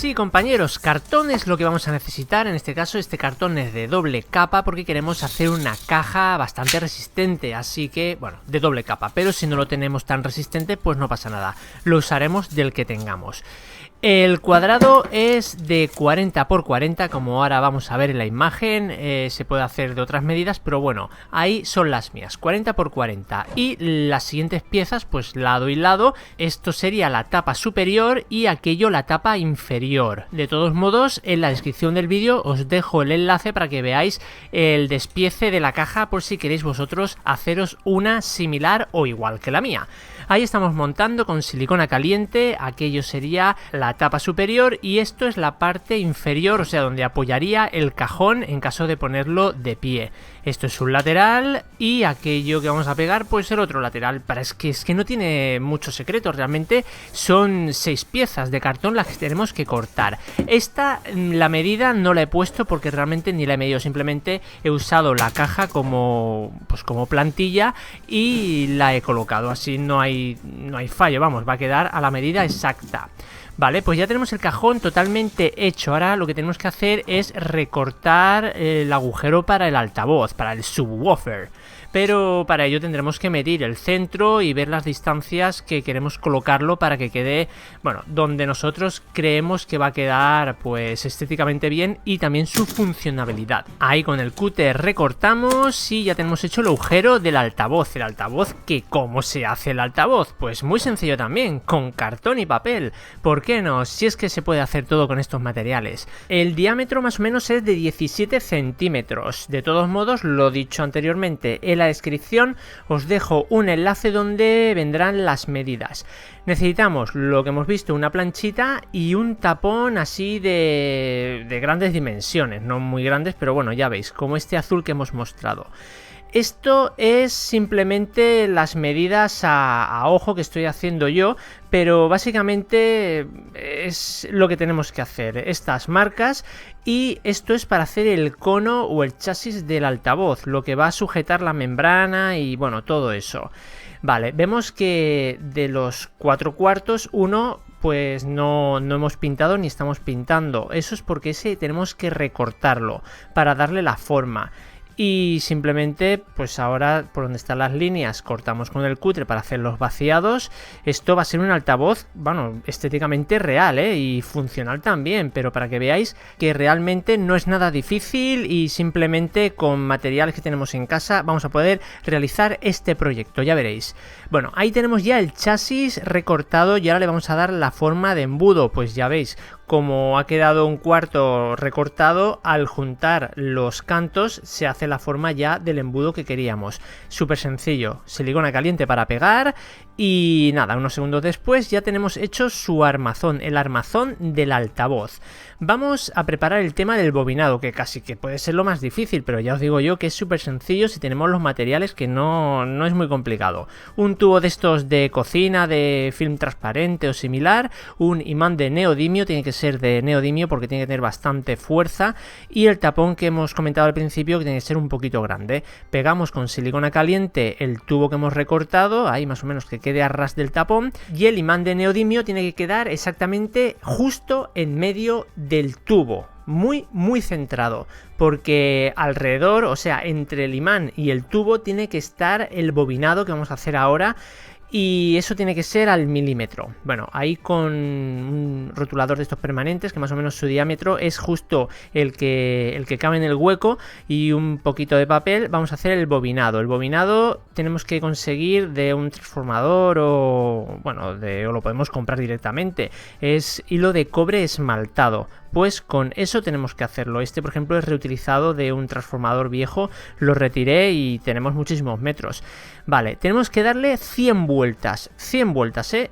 sí, compañeros, cartón es lo que vamos a necesitar. En este caso, este cartón es de doble capa porque queremos hacer una caja bastante resistente. Así que, bueno, de doble capa, pero si no lo tenemos tan resistente, pues no pasa nada. Lo usaremos del que tengamos. El cuadrado es de 40 por 40, como ahora vamos a ver en la imagen. Se puede hacer de otras medidas, pero bueno, ahí son las mías, 40 por 40. Y las siguientes piezas, pues lado y lado. Esto sería la tapa superior y aquello la tapa inferior. De todos modos, en la descripción del vídeo os dejo el enlace para que veáis el despiece de la caja por si queréis vosotros haceros una similar o igual que la mía. Ahí estamos montando con silicona caliente, aquello sería la tapa superior y esto es la parte inferior, o sea, donde apoyaría el cajón en caso de ponerlo de pie. Esto es un lateral y aquello que vamos a pegar pues el otro lateral. Pero es que no tiene mucho secreto, realmente son 6 piezas de cartón las que tenemos que cortar. Esta, la medida no la he puesto porque realmente ni la he medido, simplemente he usado la caja como plantilla y la he colocado, así no hay fallo, vamos, va a quedar a la medida exacta. Vale, pues ya tenemos el cajón totalmente hecho. Ahora lo que tenemos que hacer es recortar el agujero para el altavoz, para el subwoofer. Pero para ello tendremos que medir el centro y ver las distancias que queremos colocarlo para que quede, bueno, donde nosotros creemos que va a quedar pues estéticamente bien y también su funcionabilidad. Ahí con el cúter recortamos y ya tenemos hecho el agujero del altavoz. El altavoz, que ¿cómo se hace el altavoz? Pues muy sencillo también, con cartón y papel. ¿Por qué no? Si es que se puede hacer todo con estos materiales. El diámetro más o menos es de 17 centímetros. De todos modos, lo dicho anteriormente, en la descripción os dejo un enlace donde vendrán las medidas. Necesitamos lo que hemos visto, una planchita y un tapón así de grandes dimensiones, no muy grandes, pero bueno, ya veis, como este azul que hemos mostrado. Esto es simplemente las medidas a ojo que estoy haciendo yo, pero básicamente es lo que tenemos que hacer, estas marcas, y esto es para hacer el cono o el chasis del altavoz, lo que va a sujetar la membrana y bueno, todo eso. Vale, vemos que de los 4/4, uno pues no hemos pintado ni estamos pintando. Eso es porque ese tenemos que recortarlo para darle la forma. Y simplemente, pues ahora por donde están las líneas cortamos con el cúter para hacer los vaciados. Esto va a ser un altavoz, bueno, estéticamente real, y funcional también, pero para que veáis que realmente no es nada difícil y simplemente con materiales que tenemos en casa vamos a poder realizar este proyecto, ya veréis. Bueno, ahí tenemos ya el chasis recortado y ahora le vamos a dar la forma de embudo, pues ya veis. Como ha quedado un cuarto recortado, al juntar los cantos se hace la forma ya del embudo que queríamos. Súper sencillo, silicona caliente para pegar y nada, unos segundos después ya tenemos hecho su armazón, el armazón del altavoz. Vamos a preparar el tema del bobinado, que casi que puede ser lo más difícil, pero ya os digo yo que es súper sencillo si tenemos los materiales, que no es muy complicado. Un tubo de estos de cocina, de film transparente o similar, un imán de neodimio, tiene que ser de neodimio porque tiene que tener bastante fuerza, y el tapón que hemos comentado al principio, que tiene que ser un poquito grande. Pegamos con silicona caliente el tubo que hemos recortado, ahí más o menos que quede a ras del tapón, y el imán de neodimio tiene que quedar exactamente justo en medio del tubo, muy centrado, porque alrededor, o sea, entre el imán y el tubo tiene que estar el bobinado que vamos a hacer ahora. Y eso tiene que ser al milímetro. Bueno, ahí con un rotulador de estos permanentes, que más o menos su diámetro es justo el que cabe en el hueco, y un poquito de papel, vamos a hacer el bobinado. El bobinado tenemos que conseguir de un transformador o lo podemos comprar directamente. Es hilo de cobre esmaltado. Pues con eso tenemos que hacerlo. Este, por ejemplo, es reutilizado de un transformador viejo, lo retiré y tenemos muchísimos metros. Vale, tenemos que darle 100 vueltas,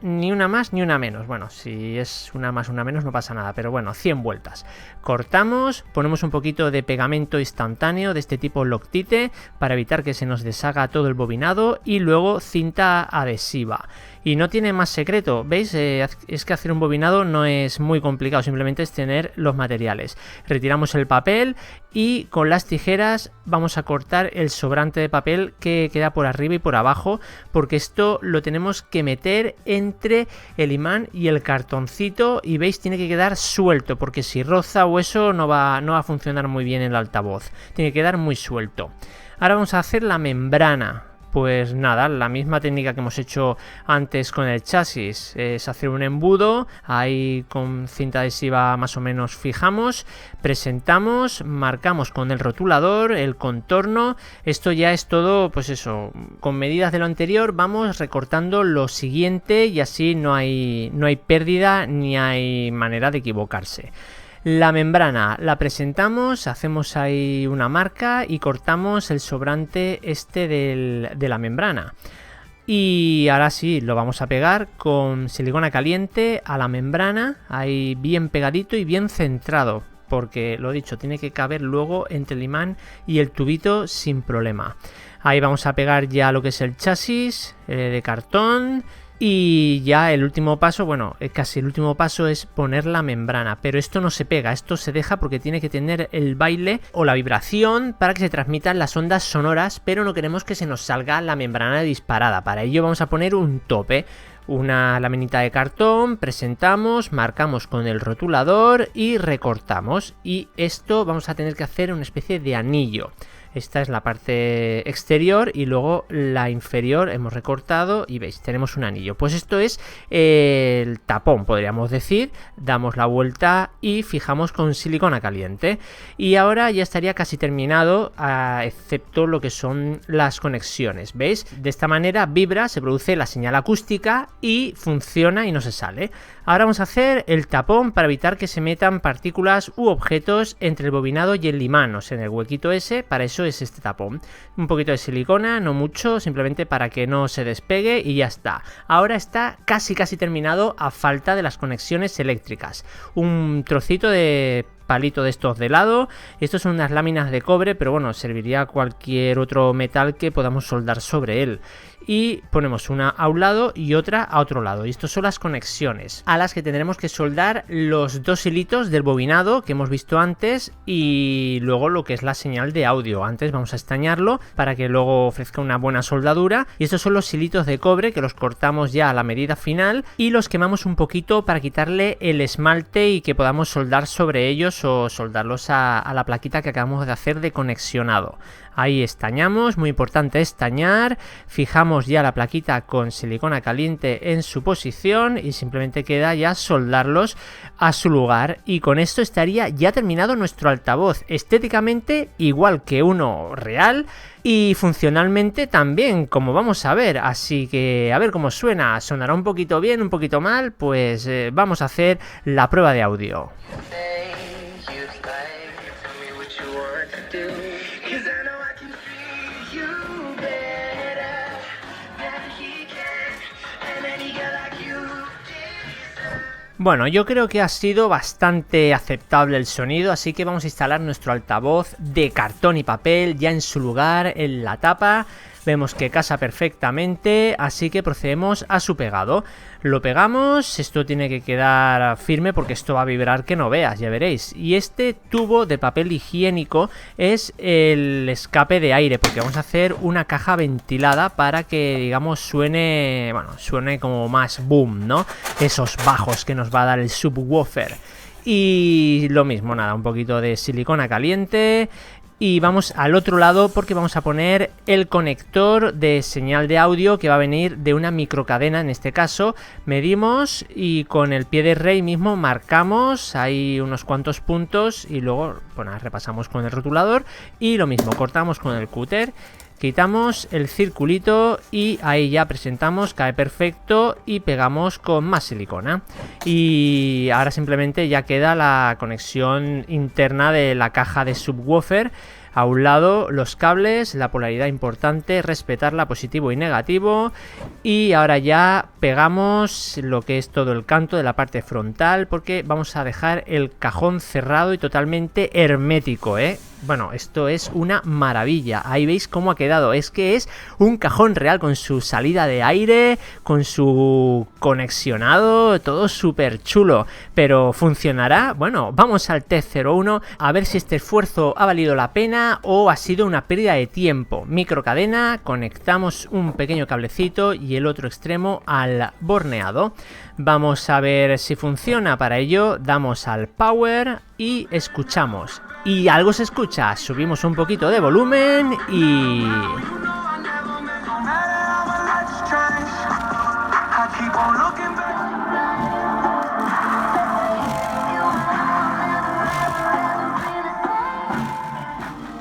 ni una más ni una menos. Bueno, si es una más una menos no pasa nada, pero bueno, 100 vueltas. Cortamos, ponemos un poquito de pegamento instantáneo de este tipo Loctite para evitar que se nos deshaga todo el bobinado, y luego cinta adhesiva. Y no tiene más secreto, ¿veis? Es que hacer un bobinado no es muy complicado, simplemente es tener poner los materiales. Retiramos el papel y con las tijeras vamos a cortar el sobrante de papel que queda por arriba y por abajo, porque esto lo tenemos que meter entre el imán y el cartoncito y veis, tiene que quedar suelto, porque si roza o eso no va a funcionar muy bien el altavoz, tiene que quedar muy suelto. Ahora vamos a hacer la membrana. Pues nada, la misma técnica que hemos hecho antes con el chasis, es hacer un embudo, ahí con cinta adhesiva más o menos fijamos, presentamos, marcamos con el rotulador el contorno. Esto ya es todo, pues eso, con medidas de lo anterior vamos recortando lo siguiente y así no hay pérdida ni hay manera de equivocarse. La membrana la presentamos, hacemos ahí una marca y cortamos el sobrante de la membrana. Y ahora sí, lo vamos a pegar con silicona caliente a la membrana, ahí bien pegadito y bien centrado, porque lo dicho, tiene que caber luego entre el imán y el tubito sin problema. Ahí vamos a pegar ya lo que es el chasis de cartón. Y ya el último paso, bueno, casi el último paso es poner la membrana, pero esto no se pega, esto se deja porque tiene que tener el baile o la vibración para que se transmitan las ondas sonoras, pero no queremos que se nos salga la membrana disparada. Para ello vamos a poner un tope, una laminita de cartón, presentamos, marcamos con el rotulador y recortamos, y esto vamos a tener que hacer una especie de anillo. Esta es la parte exterior y luego la inferior hemos recortado y veis, tenemos un anillo. Pues esto es el tapón, podríamos decir. Damos la vuelta y fijamos con silicona caliente. Y ahora ya estaría casi terminado, excepto lo que son las conexiones. ¿Veis? De esta manera vibra, se produce la señal acústica y funciona y no se sale. Ahora vamos a hacer el tapón para evitar que se metan partículas u objetos entre el bobinado y el imán, o sea, en el huequito ese. Para eso es este tapón. Un poquito de silicona, no mucho, simplemente para que no se despegue y ya está. Ahora está casi terminado a falta de las conexiones eléctricas. Un trocito de palito de estos de lado. Estos son unas láminas de cobre, pero bueno, serviría cualquier otro metal que podamos soldar sobre él. Y ponemos una a un lado y otra a otro lado. Y estas son las conexiones a las que tendremos que soldar los dos hilitos del bobinado que hemos visto antes, y luego lo que es la señal de audio. Antes vamos a estañarlo para que luego ofrezca una buena soldadura. Y estos son los hilitos de cobre que los cortamos ya a la medida final y los quemamos un poquito para quitarle el esmalte y que podamos soldar sobre ellos o soldarlos a la plaquita que acabamos de hacer de conexionado. Ahí estañamos, muy importante estañar, fijamos ya la plaquita con silicona caliente en su posición y simplemente queda ya soldarlos a su lugar, y con esto estaría ya terminado nuestro altavoz, estéticamente igual que uno real y funcionalmente también, como vamos a ver. Así que a ver cómo suena, sonará un poquito bien, un poquito mal, pues vamos a hacer la prueba de audio. Bueno, yo creo que ha sido bastante aceptable el sonido, así que vamos a instalar nuestro altavoz de cartón y papel ya en su lugar, en la tapa. Vemos que casa perfectamente, así que procedemos a su pegado. Lo pegamos, esto tiene que quedar firme porque esto va a vibrar que no veas, ya veréis. Y este tubo de papel higiénico es el escape de aire, porque vamos a hacer una caja ventilada para que, digamos, suene como más boom, ¿no? Esos bajos que nos va a dar el subwoofer. Y lo mismo, nada, un poquito de silicona caliente. Y vamos al otro lado porque vamos a poner el conector de señal de audio que va a venir de una microcadena. En este caso medimos y con el pie de rey mismo marcamos ahí unos cuantos puntos y luego, bueno, repasamos con el rotulador y lo mismo, cortamos con el cúter. Quitamos el circulito y ahí ya presentamos, cae perfecto y pegamos con más silicona. Y ahora simplemente ya queda la conexión interna de la caja de subwoofer. A un lado los cables, la polaridad importante, respetarla, positivo y negativo. Y ahora ya pegamos lo que es todo el canto de la parte frontal, porque vamos a dejar el cajón cerrado y totalmente hermético, ¿eh? Bueno, esto es una maravilla. Ahí veis cómo ha quedado. Es que es un cajón real con su salida de aire, con su conexionado, todo súper chulo. Pero ¿funcionará? Bueno, vamos al test 01 a ver si este esfuerzo ha valido la pena o ha sido una pérdida de tiempo. Microcadena, conectamos un pequeño cablecito y el otro extremo al borneado. Vamos a ver si funciona. Para ello damos al power y escuchamos. Y algo se escucha, subimos un poquito de volumen y...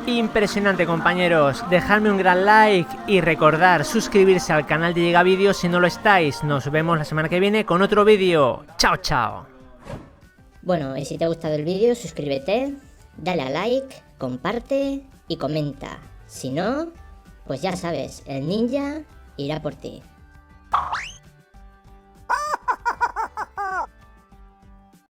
Impresionante, compañeros. Dejadme un gran like y recordar suscribirse al canal de Llegavídeos si no lo estáis. Nos vemos la semana que viene con otro vídeo. Chao, chao. Bueno, y si te ha gustado el vídeo, suscríbete, dale a like, comparte y comenta. Si no, pues ya sabes, el ninja irá por ti.